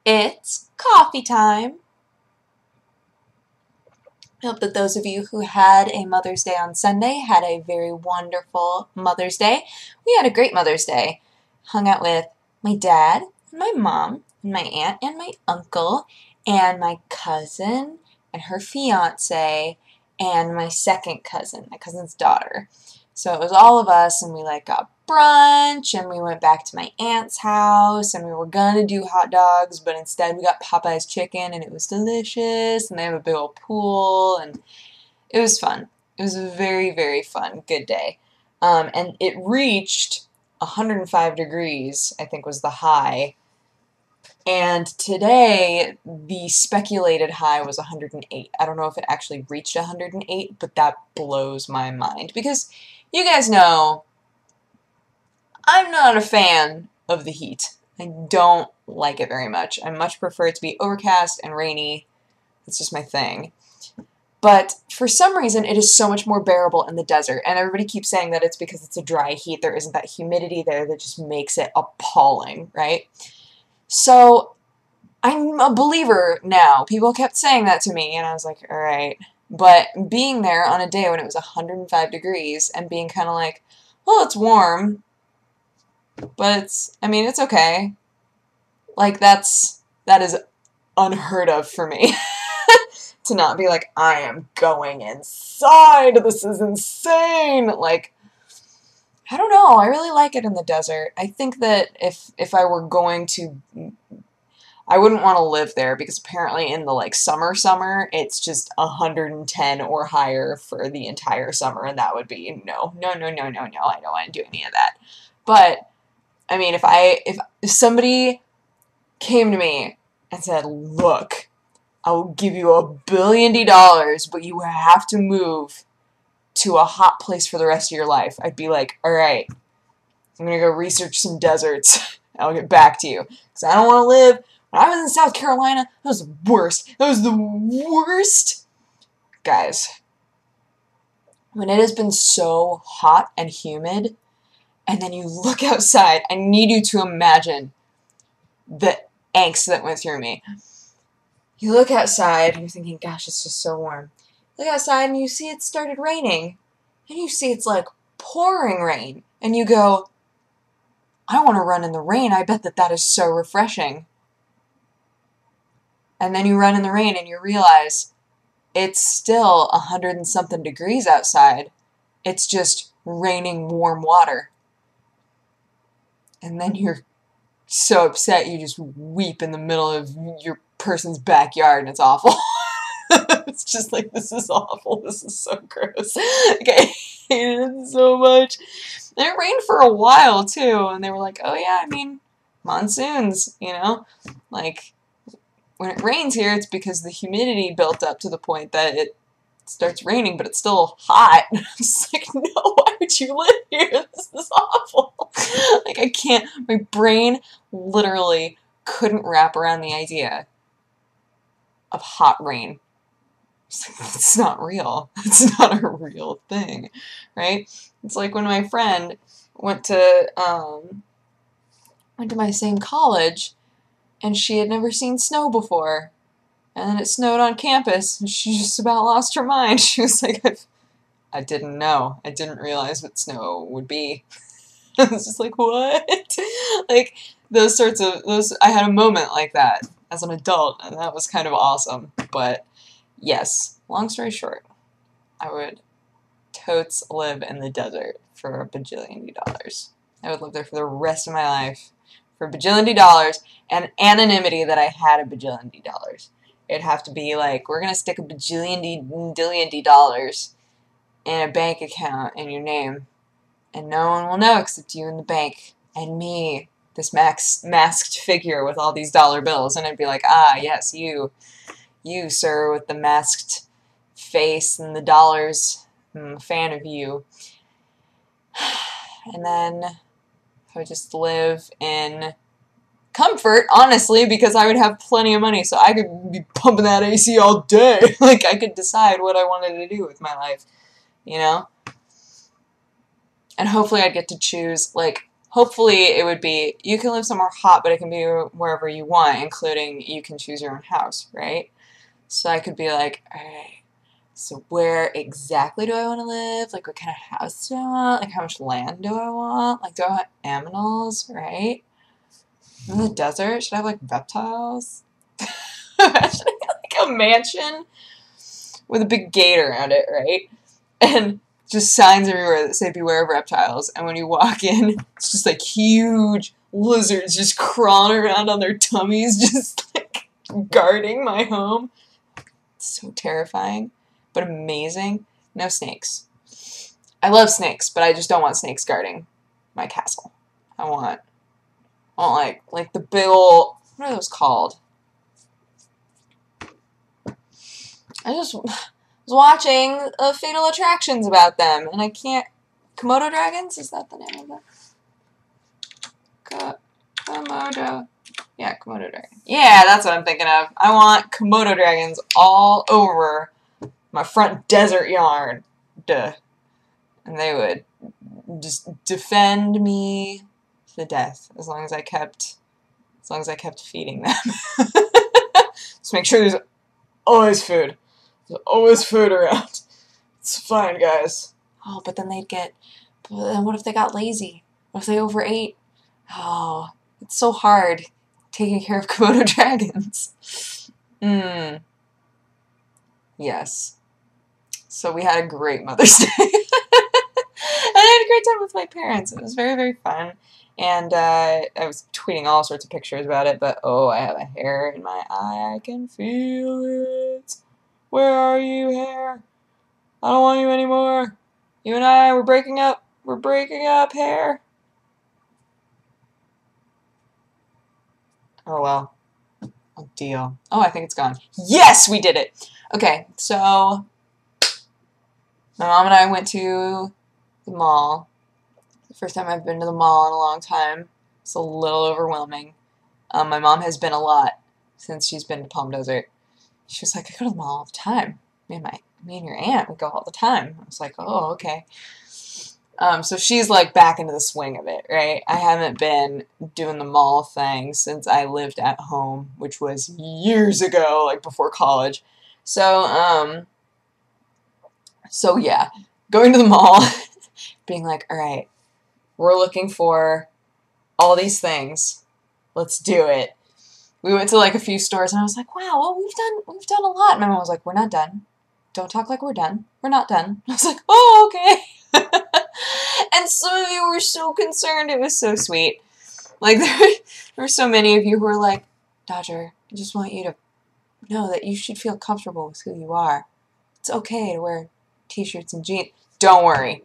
It's coffee time. I hope that those of you who had a Mother's Day on Sunday had a very wonderful Mother's Day. We had a great Mother's Day. Hung out with my dad, and my mom, and my aunt, and my uncle, and my cousin, and her fiance, and my second cousin, my cousin's daughter. So it was all of us, and we got brunch, and we went back to my aunt's house, and we were gonna do hot dogs, but instead we got Popeye's chicken, and it was delicious, and they have a big old pool, and it was fun. It was a very, very fun, good day. And it reached 105 degrees, I think was the high, and today the speculated high was 108. I don't know if it actually reached 108, but that blows my mind, because you guys know I'm not a fan of the heat. I don't like it very much. I much prefer it to be overcast and rainy. It's just my thing. But for some reason, it is so much more bearable in the desert. And everybody keeps saying that it's because it's a dry heat. There isn't that humidity there that just makes it appalling, right? So I'm a believer now. People kept saying that to me, and I was like, all right. But being there on a day when it was 105 degrees and being kind of like, well, it's warm, but it's okay. Like, that is unheard of for me. To not be like, I am going inside. This is insane. Like, I don't know. I really like it in the desert. I think that if I were going to, I wouldn't want to live there, because apparently in the summer, it's just 110 or higher for the entire summer, and that would be no. I don't want to do any of that. But I mean, if somebody came to me and said, look, I will give you $1 billion, but you have to move to a hot place for the rest of your life, I'd be like, all right, I'm going to go research some deserts. I'll get back to you. Because I don't want to live. When I was in South Carolina, that was the worst. That was the worst. Guys, when it has been so hot and humid, and then you look outside, I need you to imagine the angst that went through me. You look outside, and you're thinking, gosh, it's just so warm. You look outside, and you see it started raining. And you see it's like pouring rain. And you go, I want to run in the rain. I bet that is so refreshing. And then you run in the rain, and you realize it's still 100 and something degrees outside. It's just raining warm water. And then you're so upset you just weep in the middle of your person's backyard, and it's awful. It's just like, this is awful. This is so gross. Like, I hated it so much. And it rained for a while, too. And they were like, oh, yeah, I mean, monsoons, Like, when it rains here, it's because the humidity built up to the point that it starts raining, but it's still hot. I'm just like, no, why would you live here? This is awful. Like, I can't. My brain literally couldn't wrap around the idea of hot rain. It's not real. It's not a real thing, right? It's like when my friend went to my same college, and she had never seen snow before, and then it snowed on campus, and she just about lost her mind. She was like, I didn't know. I didn't realize what snow would be. I was just like, what? Like, I had a moment like that as an adult, and that was kind of awesome. But yes, long story short, I would totes live in the desert for $1 bajillion. I would live there for the rest of my life for $1 bajillion and anonymity that I had $1 bajillion. It'd have to be like, we're going to stick $1 bajillion in a bank account in your name, and no one will know except you and the bank and me, this masked figure with all these dollar bills. And I'd be like, ah, yes, you, sir, with the masked face and the dollars. I'm a fan of you. And then I would just live in comfort, honestly, because I would have plenty of money, so I could be pumping that AC all day. Like, I could decide what I wanted to do with my life, And hopefully I'd get to choose, like, hopefully it would be, you can live somewhere hot, but it can be wherever you want, including you can choose your own house, right? So I could be like, alright, so where exactly do I want to live? Like, what kind of house do I want? Like, how much land do I want? Like, do I want animals, right? In the desert, should I have, like, reptiles? Should I have, like, a mansion with a big gate around it, right? And just signs everywhere that say beware of reptiles. And when you walk in, it's just, like, huge lizards just crawling around on their tummies, just, like, guarding my home. It's so terrifying, but amazing. No snakes. I love snakes, but I just don't want snakes guarding my castle. I want like the big ol', what are those called? I just was watching Fatal Attractions about them, and I can't. Komodo dragons? Is that the name of it? Komodo. Yeah, Komodo dragon. Yeah, that's what I'm thinking of. I want Komodo dragons all over my front desert yard. Duh. And they would just defend me to the death as long as I kept feeding them. Just make sure there's always food. There's always food around. It's fine, guys. Oh, but then what if they got lazy? What if they overate? Oh, it's so hard taking care of Komodo dragons. Yes. So we had a great Mother's Day. And I had a great time with my parents. It was very, very fun. And I was tweeting all sorts of pictures about it, but oh, I have a hair in my eye. I can feel it. Where are you, hair? I don't want you anymore. You and I, we're breaking up. We're breaking up, hair. Oh, well. Oh, deal. Oh, I think it's gone. Yes, we did it. Okay, so my mom and I went to the mall. The first time I've been to the mall in a long time. It's a little overwhelming. My mom has been a lot since she's been to Palm Desert. She was like, I go to the mall all the time. Me and your aunt would go all the time. I was like, oh, okay. So she's like back into the swing of it, right? I haven't been doing the mall thing since I lived at home, which was years ago, like before college. So yeah, going to the mall, being like, all right, we're looking for all these things. Let's do it. We went to like a few stores and I was like, wow, well, we've done a lot. And my mom was like, we're not done. Don't talk like we're done. We're not done. I was like, oh, okay. And some of you were so concerned. It was so sweet. Like, there were so many of you who were like, Dodger, I just want you to know that you should feel comfortable with who you are. It's okay to wear t-shirts and jeans. Don't worry.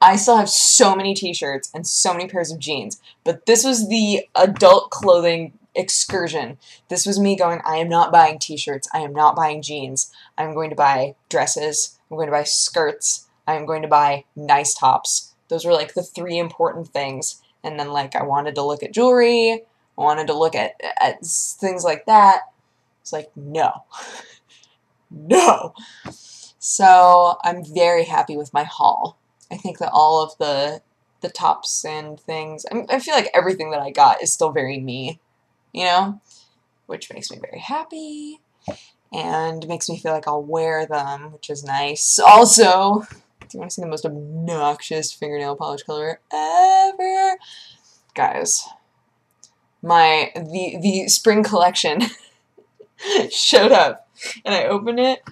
I still have so many t-shirts and so many pairs of jeans. But this was the adult clothing excursion. This was me going, I am not buying t-shirts. I am not buying jeans. I'm going to buy dresses. I'm going to buy skirts. I'm going to buy nice tops. Those were like the 3 important things. And then like I wanted to look at jewelry. I wanted to look at things like that. It's like, no. No. So I'm very happy with my haul. I think that all of the tops and things, I feel like everything that I got is still very me, you know, which makes me very happy and makes me feel like I'll wear them, which is nice. Also, do you want to see the most obnoxious fingernail polish color ever? Guys, the spring collection showed up and I opened it.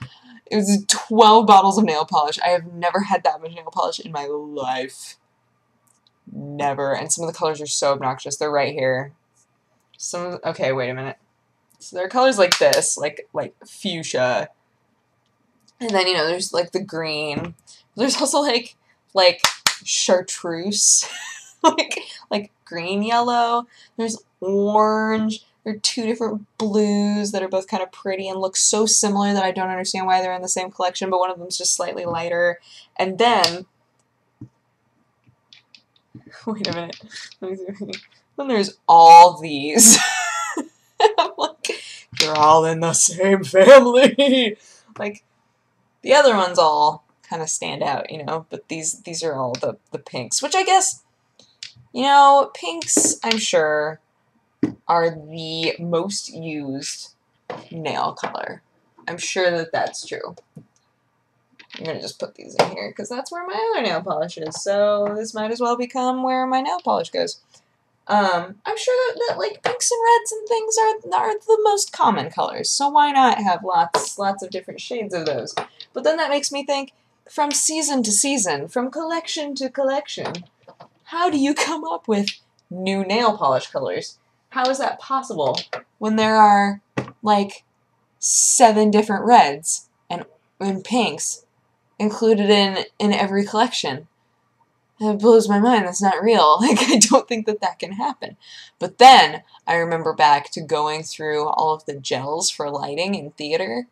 It was 12 bottles of nail polish. I have never had that much nail polish in my life. Never. And some of the colors are so obnoxious. They're right here. Okay, wait a minute. So there are colors like this, like fuchsia. And then, you know, there's like the green. There's also like chartreuse. like green yellow. There's orange. There are 2 different blues that are both kind of pretty and look so similar that I don't understand why they're in the same collection, but one of them's just slightly lighter. And then, wait a minute. Let me see. Then there's all these. I'm like, they're all in the same family. Like, the other ones all kind of stand out, you know, but these are all the pinks, which I guess You know, pinks, I'm sure, are the most used nail color. I'm sure that that's true. I'm going to just put these in here because that's where my other nail polish is. So this might as well become where my nail polish goes. I'm sure that like pinks and reds and things are the most common colors. So why not have lots of different shades of those? But then that makes me think, from season to season, from collection to collection, how do you come up with new nail polish colors? How is that possible when there are like 7 different reds and pinks included in every collection? It blows my mind. That's not real. Like, I don't think that that can happen. But then I remember back to going through all of the gels for lighting in theater.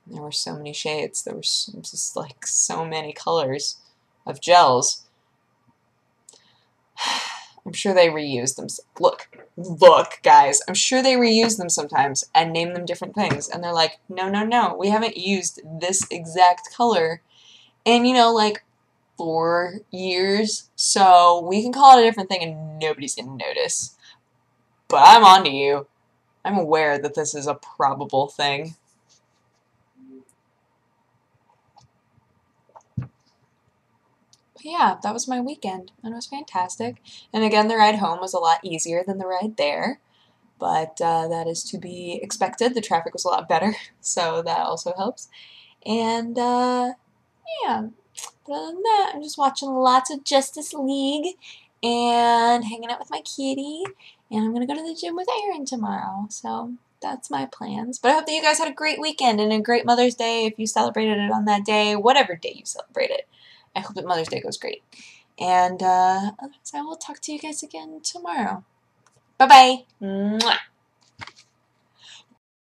There were so many shades. There were just like so many colors of gels. I'm sure they reuse them. Look, guys. I'm sure they reuse them sometimes and name them different things. And they're like, no, we haven't used this exact color in, you know, like 4 years. So we can call it a different thing and nobody's going to notice. But I'm on to you. I'm aware that this is a probable thing. But yeah, that was my weekend, and it was fantastic. And again, the ride home was a lot easier than the ride there, but that is to be expected. The traffic was a lot better, so that also helps. And yeah, but other than that, I'm just watching lots of Justice League and hanging out with my kitty, and I'm going to go to the gym with Aaron tomorrow, so that's my plans. But I hope that you guys had a great weekend and a great Mother's Day if you celebrated it on that day, whatever day you celebrate it. I hope that Mother's Day goes great. And otherwise, I will talk to you guys again tomorrow. Bye-bye. Mwah.